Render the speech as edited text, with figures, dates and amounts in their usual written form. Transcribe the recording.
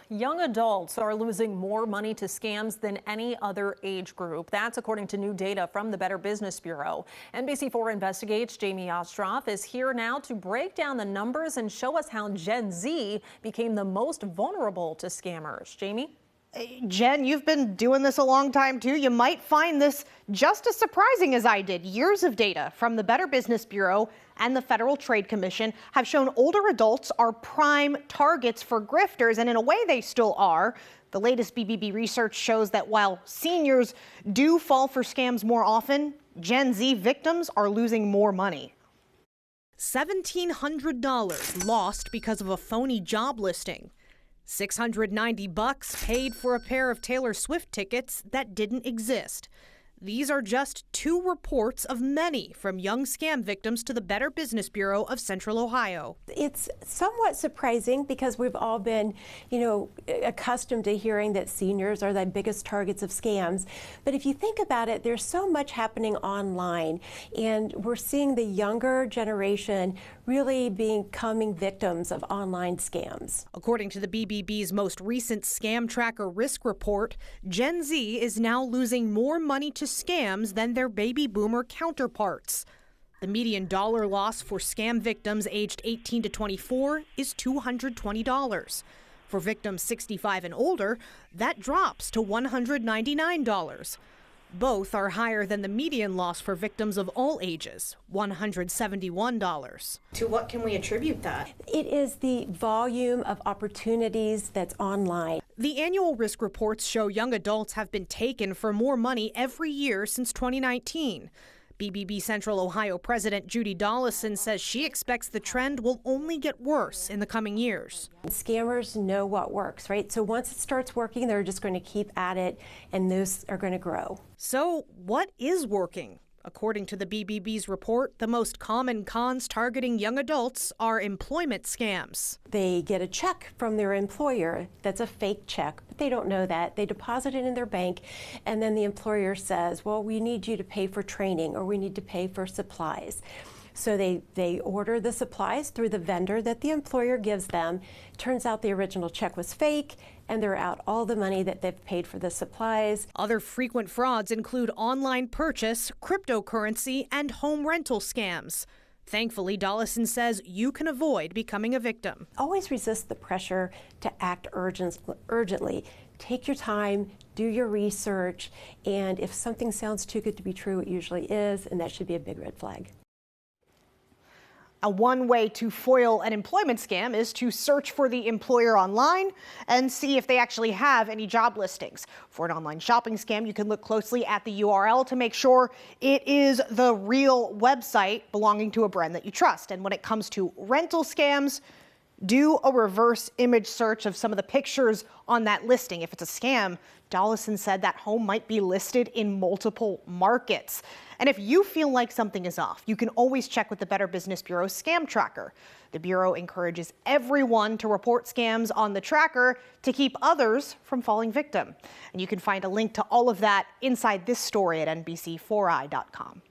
Young adults are losing more money to scams than any other age group. That's according to new data from the Better Business Bureau. NBC4 Investigates Jamie Ostroff is here now to break down the numbers and show us how Gen Z became the most vulnerable to scammers. Jamie? Jen, you've been doing this a long time, too. You might find this just as surprising as I did. Years of data from the Better Business Bureau and the Federal Trade Commission have shown older adults are prime targets for grifters, and in a way they still are. The latest BBB research shows that while seniors do fall for scams more often, Gen Z victims are losing more money. $1,700 lost because of a phony job listing. $690 paid for a pair of Taylor Swift tickets that didn't exist. These are just two reports of many from young scam victims to the Better Business Bureau of Central Ohio. It's somewhat surprising because we've all been, accustomed to hearing that seniors are the biggest targets of scams. But if you think about it, there's so much happening online, and we're seeing the younger generation really becoming victims of online scams. According to the BBB's most recent Scam Tracker Risk Report, Gen Z is now losing more money to scams than their baby boomer counterparts. The median dollar loss for scam victims aged 18 to 24 is $220. For victims 65 and older, that drops to $199. Both are higher than the median loss for victims of all ages, $171. To what can we attribute that? It is the volume of opportunities that's online. The annual risk reports show young adults have been taken for more money every year since 2019. BBB Central Ohio President Judy Dollison says she expects the trend will only get worse in the coming years. Scammers know what works, right? So once it starts working, they're just going to keep at it, and those are going to grow. So what is working? According to the BBB's report, the most common cons targeting young adults are employment scams. They get a check from their employer that's a fake check, but they don't know that. They deposit it in their bank, and then the employer says, well, we need you to pay for training, or we need to pay for supplies. So they order the supplies through the vendor that the employer gives them. Turns out the original check was fake, and they're out all the money that they've paid for the supplies. Other frequent frauds include online purchase, cryptocurrency, and home rental scams. Thankfully, Dollison says you can avoid becoming a victim. Always resist the pressure to act urgently. Take your time, do your research, and if something sounds too good to be true, it usually is, and that should be a big red flag. One way to foil an employment scam is to search for the employer online and see if they actually have any job listings. For an online shopping scam, you can look closely at the URL to make sure it is the real website belonging to a brand that you trust. And when it comes to rental scams, do a reverse image search of some of the pictures on that listing. If it's a scam, Dollison said that home might be listed in multiple markets. And if you feel like something is off, you can always check with the Better Business Bureau Scam Tracker. The Bureau encourages everyone to report scams on the tracker to keep others from falling victim. And you can find a link to all of that inside this story at NBC4i.com.